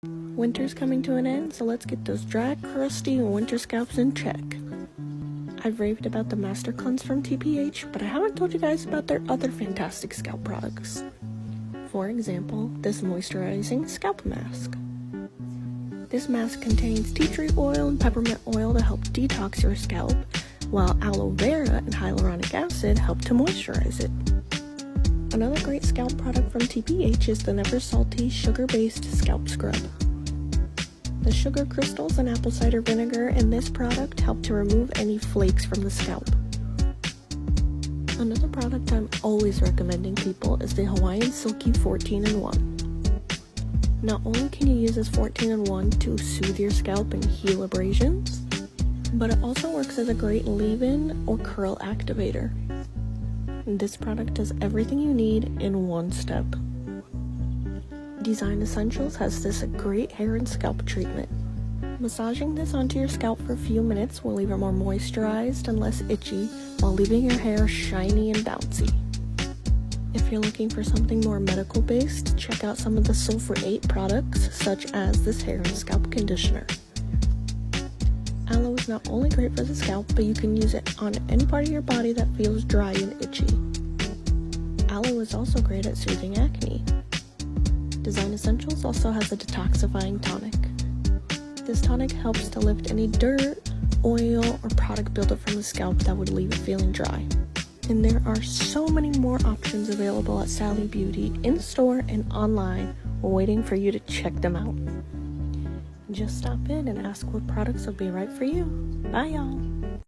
Winter's coming to an end, so let's get those dry, crusty winter scalps in check. I've raved about the Master Cleanse from TPH, but I haven't told you guys about their other fantastic scalp products. For example, this moisturizing scalp mask. This mask contains tea tree oil and peppermint oil to help detox your scalp, while aloe vera and hyaluronic acid help to moisturize it. Another great scalp product from TPH is the Never Salty sugar-based scalp scrub. The sugar crystals and apple cider vinegar in this product help to remove any flakes from the scalp. Another product I'm always recommending people is the Hawaiian Silky 14-in-1. Not only can you use this 14-in-1 to soothe your scalp and heal abrasions, but it also works as a great leave-in or curl activator. This product does everything you need in one step. Design Essentials has this great hair and scalp treatment. Massaging this onto your scalp for a few minutes will leave it more moisturized and less itchy while leaving your hair shiny and bouncy. If you're looking for something more medical based, check out some of the sulfur-8 products such as this hair and scalp conditioner. Aloe is not only great for the scalp, but you can use it on any part of your body that feels dry and itchy. Aloe is also great at soothing acne. Design Essentials also has a detoxifying tonic. This tonic helps to lift any dirt, oil, or product buildup from the scalp that would leave it feeling dry. And there are so many more options available at Sally Beauty in store and online, waiting for you to check them out. Just stop in and ask what products will be right for you. Bye, y'all.